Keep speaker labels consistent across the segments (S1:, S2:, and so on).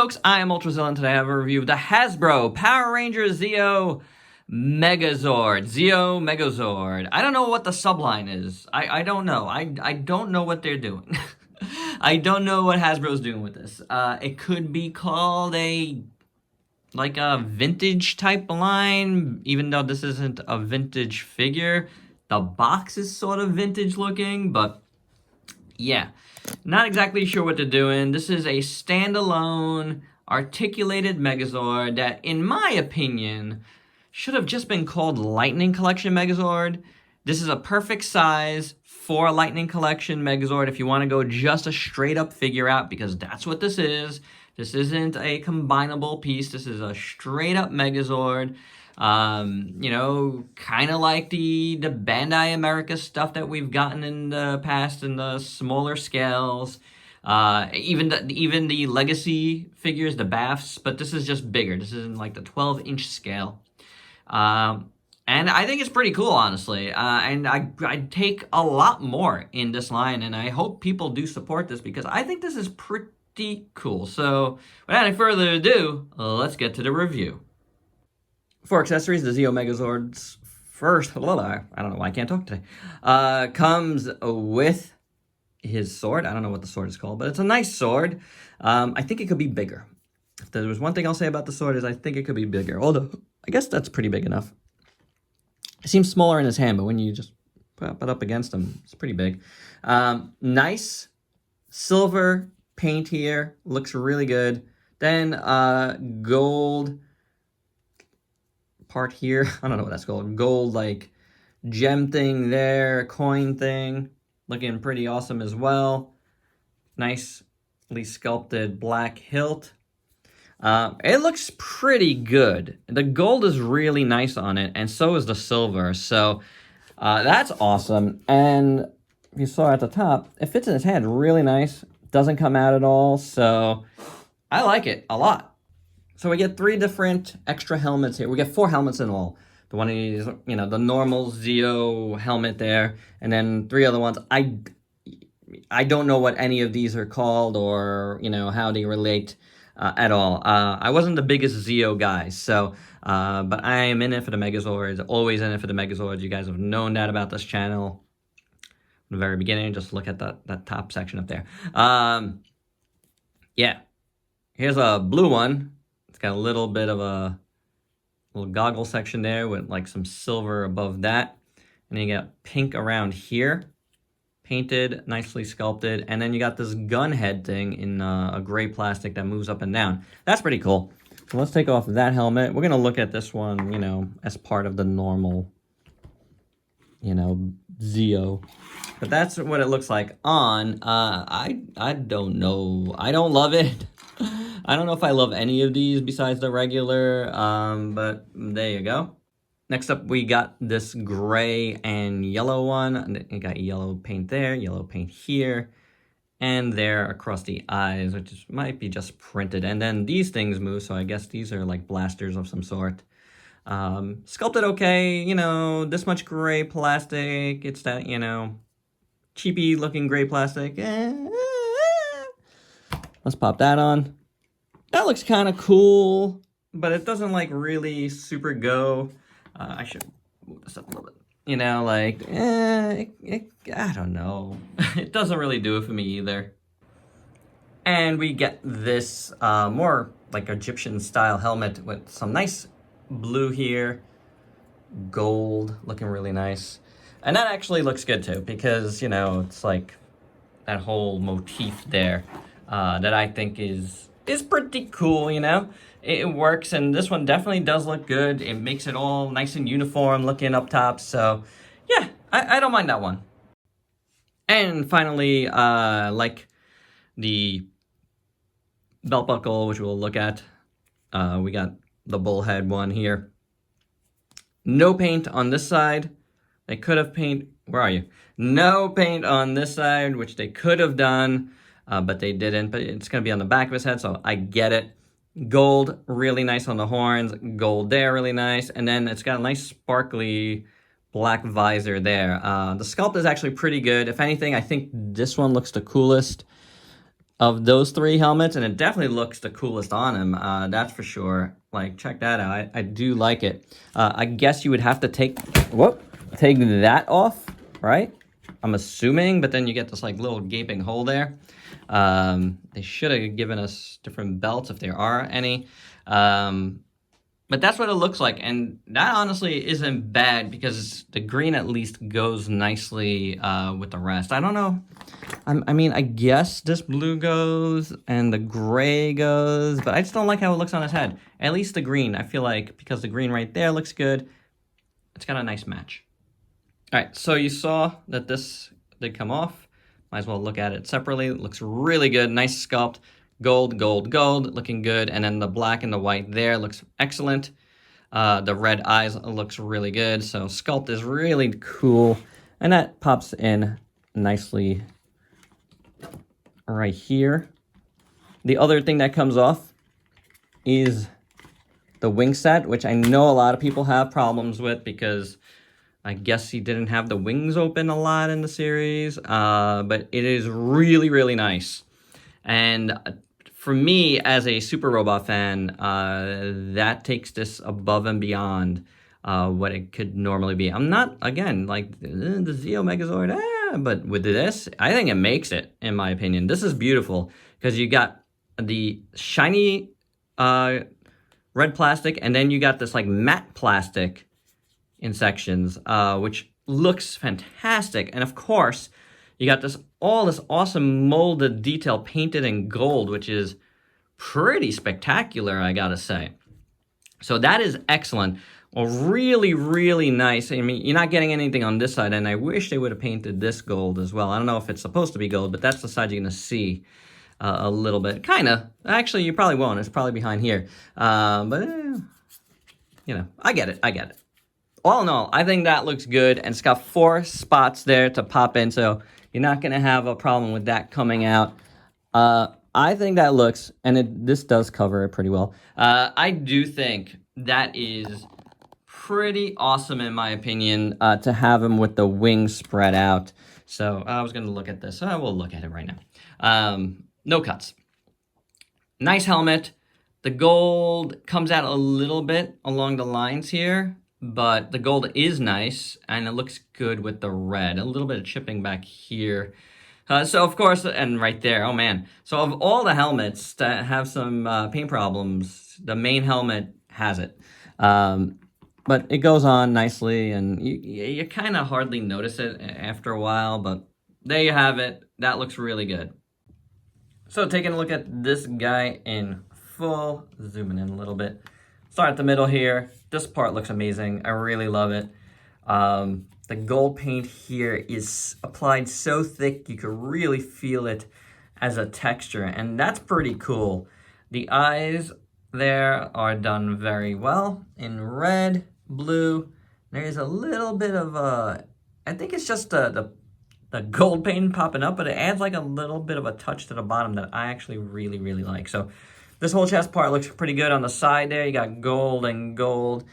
S1: folks, I am Ultrazilla, and today I have a review of the Hasbro Power Rangers Zeo Megazord. Zeo Megazord. I don't know what the subline is. I don't know. I don't know what they're doing. I don't know what Hasbro's doing with this. It could be called like a vintage type line, even though this isn't a vintage figure. The box is sort of vintage looking, but yeah. Not exactly sure what they're doing. This is a standalone, articulated Megazord that, in my opinion, should have just been called Lightning Collection Megazord. This is a perfect size for a Lightning Collection Megazord if you want to go just a straight-up figure out, because that's what this is. This isn't a combinable piece. This is a straight-up Megazord. You know, kind of like the Bandai America stuff that we've gotten in the past in the smaller scales. Even the legacy figures, the BAFs, but this is just bigger. This is in like the 12-inch scale. And I think it's pretty cool, honestly. And I'd take a lot more in this line, and I hope people do support this because I think this is pretty cool. So, without any further ado, let's get to the review. For accessories, the Zeo Megazord's first, I don't know why I can't talk today, comes with his sword. I don't know what the sword is called, but it's a nice sword. I think it could be bigger. If there was one thing I'll say about the sword is I think it could be bigger, although I guess that's pretty big enough. It seems smaller in his hand, but when you just pop it up against him, it's pretty big. Nice silver paint here, looks really good. Then gold part here, I don't know what that's called, gold like gem thing there, coin thing, looking pretty awesome as well. Nicely sculpted black hilt. It looks pretty good. The gold is really nice on it, and so is the silver, so that's awesome. And you saw at the top, it fits in his hand really nice, doesn't come out at all, so I like it a lot. So we get 3 different extra helmets here. We get 4 helmets in all. The one is, you know, the normal Zeo helmet there, and then 3 other ones. I don't know what any of these are called or, you know, how they relate at all. I wasn't the biggest Zeo guy, so, but I am in it for the Megazords, always in it for the Megazords. You guys have known that about this channel from the very beginning. Just look at that top section up there. Yeah. Here's a blue one. It's got a little bit of a little goggle section there with like some silver above that. And then you got pink around here. Painted, nicely sculpted. And then you got this gun head thing in a gray plastic that moves up and down. That's pretty cool. So let's take off that helmet. We're going to look at this one, you know, as part of the normal, you know, Zeo. But that's what it looks like on. I don't know. I don't love it. I don't know if I love any of these besides the regular, but there you go. Next up, we got this gray and yellow one. You got yellow paint there, yellow paint here, and there across the eyes, which might be just printed. And then these things move, so I guess these are like blasters of some sort. Sculpted okay, you know, this much gray plastic. It's that, you know, cheapy looking gray plastic. Let's pop that on. That looks kind of cool, but it doesn't like really super go. I should move this up a little bit. You know, like, I don't know. It doesn't really do it for me either. And we get this more like Egyptian style helmet with some nice blue here, gold, looking really nice. And that actually looks good too, because, you know, it's like that whole motif there that I think is pretty cool, you know? It works, and this one definitely does look good. It makes it all nice and uniform looking up top, so yeah, I don't mind that one. And finally, like the belt buckle, which we'll look at, we got the bullhead one here. No paint on this side. They could have paint, where are you? No paint on this side, which they could have done, but they didn't. But it's going to be on the back of his head, so I get it. Gold, really nice on the horns. Gold there, really nice. And then it's got a nice sparkly black visor there. The sculpt is actually pretty good. If anything, I think this one looks the coolest. of those 3 helmets, and it definitely looks the coolest on him. That's for sure. Like, check that out. I do like it. I guess you would have to take that off, right? I'm assuming, but then you get this like little gaping hole there. They should have given us different belts if there are any. But that's what it looks like, and that honestly isn't bad because the green at least goes nicely with the rest. I don't know. I mean, I guess this blue goes and the gray goes, but I just don't like how it looks on his head. At least the green, I feel like, because the green right there looks good, it's got a nice match. All right, so you saw that this did come off. Might as well look at it separately. It looks really good, nice sculpt. Gold, gold, gold, looking good. And then the black and the white there looks excellent. The red eyes looks really good. So sculpt is really cool. And that pops in nicely right here. The other thing that comes off is the wing set, which I know a lot of people have problems with because I guess he didn't have the wings open a lot in the series. But it is really, really nice. And for me, as a Super Robot fan, that takes this above and beyond what it could normally be. I'm not, again, like the Zeo Megazord, but with this, I think it makes it, in my opinion. This is beautiful because you got the shiny red plastic, and then you got this like matte plastic in sections, which looks fantastic. And of course, you got all this awesome molded detail painted in gold, which is pretty spectacular, I gotta say. So that is excellent. Well, really, really nice. I mean, you're not getting anything on this side, and I wish they would have painted this gold as well. I don't know if it's supposed to be gold, but that's the side you're gonna see a little bit. Kind of. Actually, you probably won't. It's probably behind here. But, you know, I get it. I get it. All in all, I think that looks good, and it's got 4 spots there to pop in, so you're not going to have a problem with that coming out. I think that looks, and this does cover it pretty well. I do think that is pretty awesome, in my opinion, to have him with the wings spread out. So I was going to look at this. We'll look at it right now. No cuts. Nice helmet. The gold comes out a little bit along the lines here, but the gold is nice, and it looks good with the red. A little bit of chipping back here. So, of course, and right there, oh, man. So, of all the helmets that have some paint problems, the main helmet has it. But it goes on nicely, and you kind of hardly notice it after a while, but there you have it. That looks really good. So, taking a look at this guy in full, zooming in a little bit. Start at the middle here. This part looks amazing. I really love it. The gold paint here is applied so thick you can really feel it as a texture, and that's pretty cool. The eyes there are done very well in red, blue. There's a little bit of I think it's just the gold paint popping up, but it adds like a little bit of a touch to the bottom that I actually really, really like. So this whole chest part looks pretty good. On the side there, you got gold and gold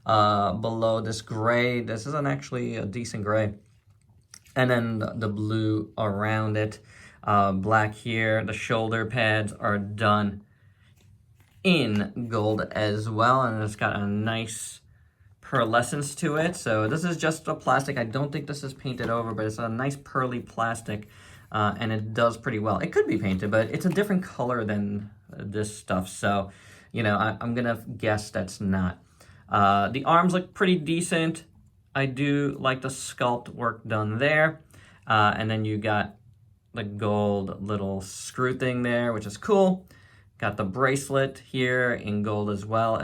S1: below this gray. This isn't actually a decent gray. And then the blue around it. Black here. The shoulder pads are done in gold as well. And it's got a nice pearlescence to it. So this is just a plastic. I don't think this is painted over, but it's a nice pearly plastic. And it does pretty well. It could be painted, but it's a different color than this stuff. So, you know, I'm going to guess that's not. The arms look pretty decent. I do like the sculpt work done there. And then you got the gold little screw thing there, which is cool. Got the bracelet here in gold as well.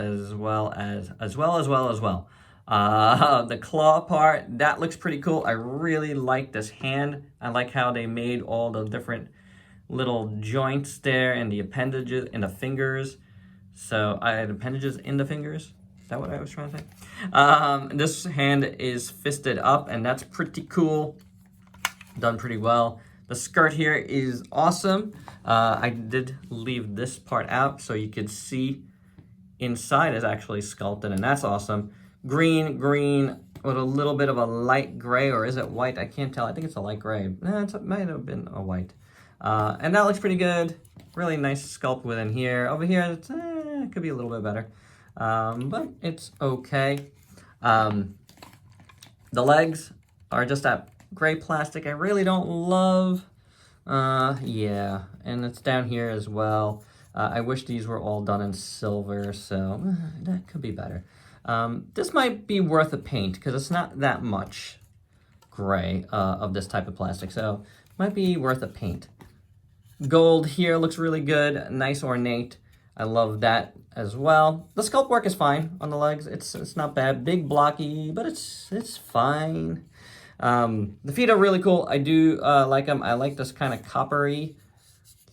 S1: The claw part, that looks pretty cool. I really like this hand. I like how they made all the different little joints there and the appendages in the fingers. So I had appendages in the fingers. Is that what I was trying to say? This hand is fisted up, and that's pretty cool. Done pretty well. The skirt here is awesome. I did leave this part out so you could see inside is actually sculpted, and that's awesome. Green with a little bit of a light gray, or is it white? I can't tell. I think it's a light gray. It might have been a white. And that looks pretty good. Really nice sculpt within here. Over here, it's, it could be a little bit better. But it's okay. The legs are just that gray plastic I really don't love. Yeah, and it's down here as well. I wish these were all done in silver, so that could be better. This might be worth a paint because it's not that much gray of this type of plastic, so it might be worth a paint. Gold here looks really good, nice ornate. I love that as well. The sculpt work is fine on the legs. It's not bad. Big blocky, but it's fine. The feet are really cool. I do like them. I like this kind of coppery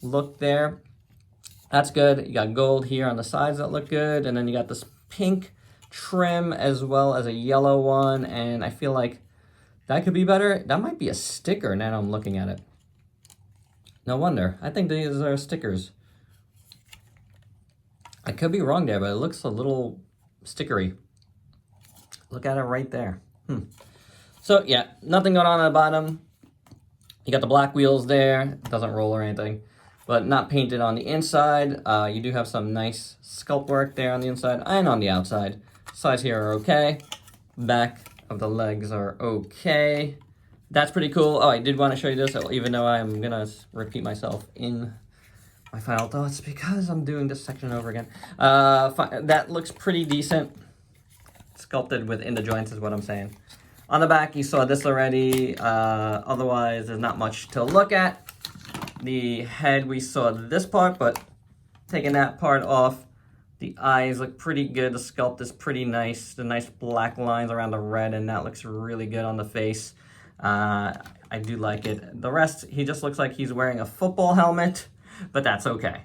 S1: look there. That's good. You got gold here on the sides that look good, and then you got this pink trim as well as a yellow one, and I feel like that could be better. That might be a sticker now I'm looking at it. No wonder. I think these are stickers. I could be wrong there, but it looks a little stickery. Look at it right there. So yeah, nothing going on at the bottom. You got the black wheels there. It doesn't roll or anything, but not painted on the inside. You do have some nice sculpt work there on the inside and on the outside. Sides here are okay. Back of the legs are okay. That's pretty cool. Oh, I did want to show you this, even though I'm gonna repeat myself in my final thoughts because I'm doing this section over again. That looks pretty decent. Sculpted within the joints is what I'm saying. On the back, you saw this already. Otherwise, there's not much to look at. The head, we saw this part, but taking that part off, the eyes look pretty good. The sculpt is pretty nice. The nice black lines around the red, and that looks really good on the face. I do like it. The rest, he just looks like he's wearing a football helmet, but that's okay.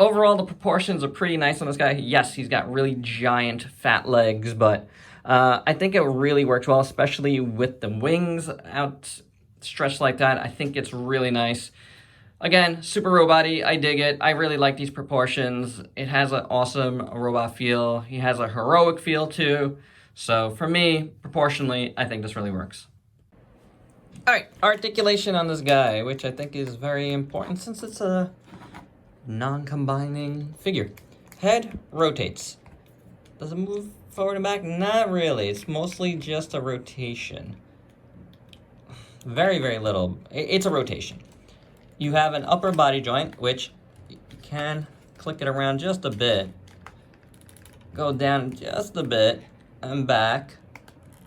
S1: Overall, the proportions are pretty nice on this guy. Yes, he's got really giant, fat legs, but I think it really works well, especially with the wings outstretched like that. I think it's really nice. Again, super robot-y. I dig it. I really like these proportions. It has an awesome robot feel. He has a heroic feel too. So for me, proportionally, I think this really works. All right, articulation on this guy, which I think is very important since it's a non-combining figure. Head rotates. Does it move forward and back? Not really. It's mostly just a rotation. Very, very little. It's a rotation. You have an upper body joint, which you can click it around just a bit. Go down just a bit and back.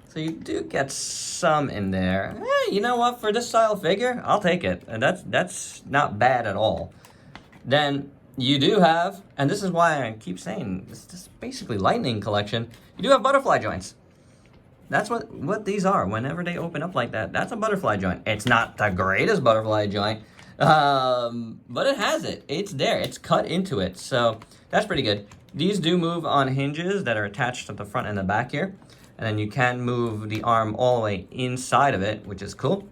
S1: So you do get some in there. You know what? For this style figure, I'll take it. And that's not bad at all. Then you do have, and this is why I keep saying, this is basically Lightning Collection. You do have butterfly joints. That's what these are. Whenever they open up like that, that's a butterfly joint. It's not the greatest butterfly joint, but it has it. It's there. It's cut into it. So that's pretty good. These do move on hinges that are attached to the front and the back here. And then you can move the arm all the way inside of it, which is cool.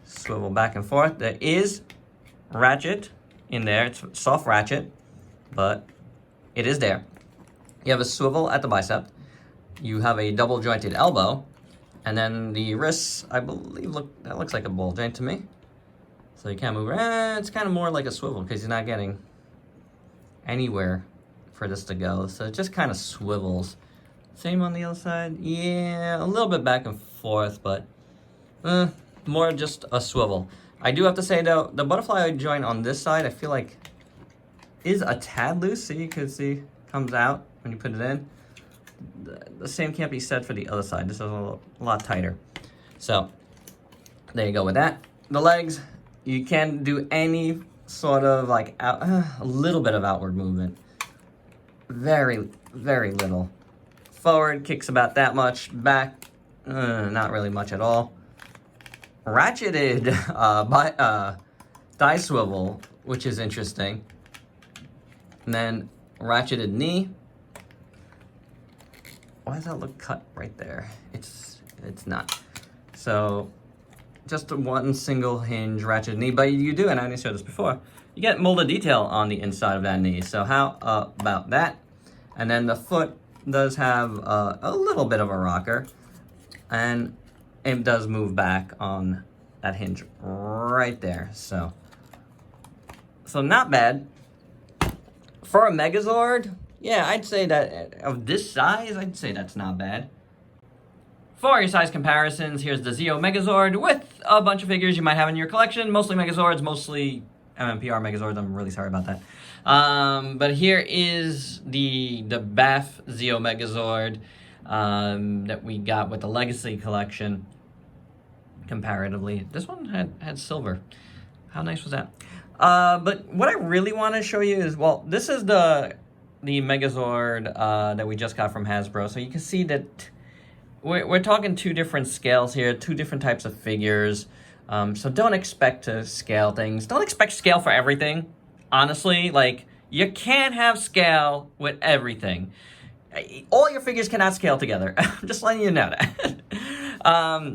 S1: Swivel back and forth. There is ratchet in there. It's soft ratchet, but it is there. You have a swivel at the bicep. You have a double jointed elbow. And then the wrists, I believe, that looks like a ball joint to me. So you can't move around. It's kind of more like a swivel because you're not getting anywhere for this to go. So it just kind of swivels. Same on the other side. Yeah, a little bit back and forth, but more just a swivel. I do have to say, though, the butterfly joint on this side, I feel like, is a tad loose. So you can see comes out when you put it in. The same can't be said for the other side. This is a lot tighter. So there you go with that. The legs, you can do any sort of like a little bit of outward movement. Very, very little. Forward kicks about that much. Back, not really much at all. Ratcheted thigh swivel, which is interesting. And then ratcheted knee. Why does that look cut right there? It's not. So just one single hinge ratcheted knee, but you do, and I didn't show this before, you get molded detail on the inside of that knee. So how about that? And then the foot does have a little bit of a rocker, and it does move back on that hinge right there. So So not bad. For a Megazord, yeah, I'd say that of this size, I'd say that's not bad. For your size comparisons, here's the Zeo Megazord with a bunch of figures you might have in your collection. Mostly Megazords, mostly MMPR Megazords. I'm really sorry about that. But here is the BAF Zeo Megazord that we got with the Legacy collection. Comparatively, this one had silver. How nice was that? But what I really want to show you is, well, this is the Megazord that we just got from Hasbro. So you can see that we're talking two different scales here, two different types of figures. So don't expect to scale things. Don't expect scale for everything. Honestly, like, you can't have scale with everything. All your figures cannot scale together. I'm just letting you know that.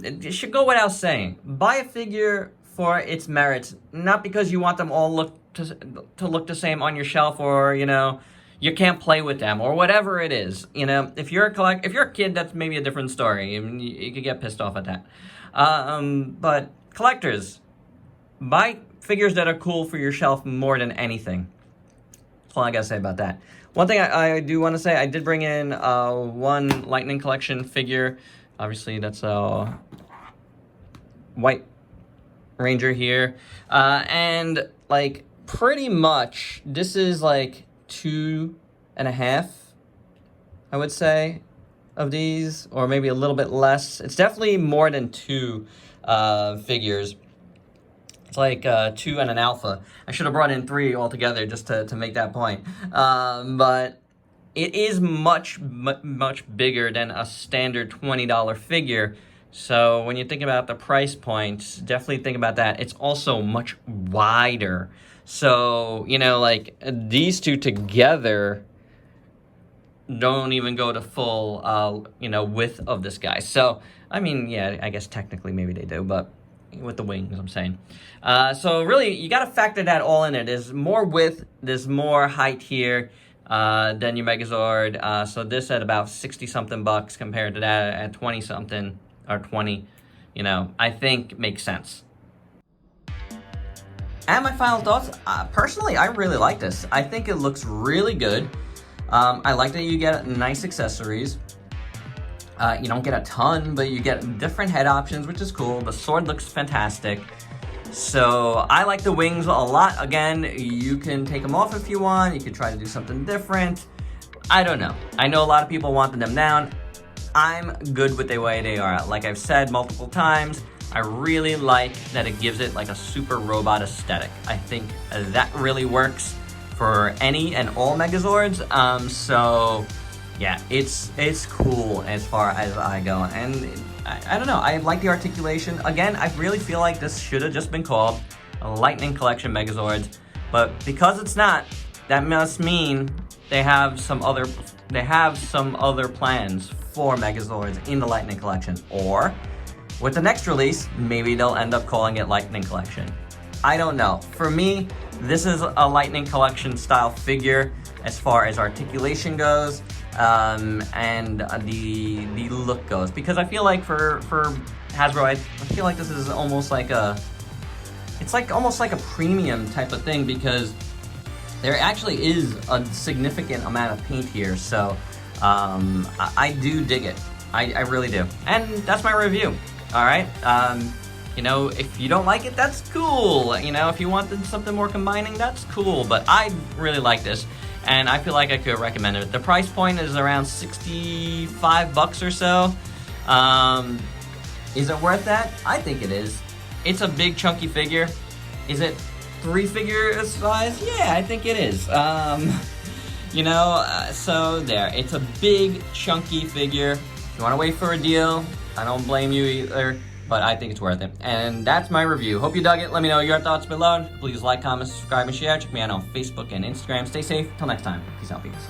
S1: It should go without saying. Buy a figure for its merits, not because you want them all to look the same on your shelf, or, you know, you can't play with them, or whatever it is. You know, if you're a kid, that's maybe a different story. I mean, you could get pissed off at that. But collectors, buy figures that are cool for your shelf more than anything. That's all I gotta say about that. One thing I do want to say, I did bring in one Lightning Collection figure. Obviously, that's a White Ranger here. And, like, pretty much, this is, like, 2.5, I would say, of these. Or maybe a little bit less. It's definitely more than 2 figures. It's like 2 and an alpha. I should have brought in 3 altogether just to make that point. But it is much bigger than a standard $20 figure. So when you think about the price points, definitely think about that. It's also much wider. So, you know, like, these two together don't even go to full, you know, width of this guy. So, I mean, yeah, I guess technically maybe they do, but with the wings, I'm saying. So really, you got to factor that all in there. There's more width, there's more height here than your Megazord. So this at about 60-something bucks compared to that at 20-something, or 20, you know, I think makes sense. And my final thoughts, personally, I really like this. I think it looks really good. I like that you get nice accessories. You don't get a ton, but you get different head options, which is cool. The sword looks fantastic. So I like the wings a lot. Again, you can take them off if you want. You could try to do something different. I don't know. I know a lot of people want them down. I'm good with the way they are. Like I've said multiple times, I really like that it gives it like a super robot aesthetic. I think that really works for any and all Megazords. So yeah, it's cool as far as I go. And I don't know, I like the articulation. Again, I really feel like this should have just been called a Lightning Collection Megazords. But because it's not, that must mean they have some other plans for Megazords in the Lightning Collection. Or with the next release, maybe they'll end up calling it Lightning Collection. I don't know. For me, this is a Lightning Collection style figure as far as articulation goes, and the look goes. Because I feel like for Hasbro, I feel like this is almost like almost like a premium type of thing, because there actually is a significant amount of paint here. So I do dig it. I really do. And that's my review. All right. You know, if you don't like it, that's cool. You know, if you wanted something more combining, that's cool. But I really like this, and I feel like I could recommend it. The price point is around 65 bucks or so. Is it worth that? I think it is. It's a big chunky figure. Is it 3-figure size? Yeah, I think it is. You know, so there. It's a big chunky figure. If you want to wait for a deal, I don't blame you either, but I think it's worth it. And that's my review. Hope you dug it. Let me know your thoughts below. Please like, comment, subscribe, and share. Check me out on Facebook and Instagram. Stay safe. Till next time. Peace out, peeps.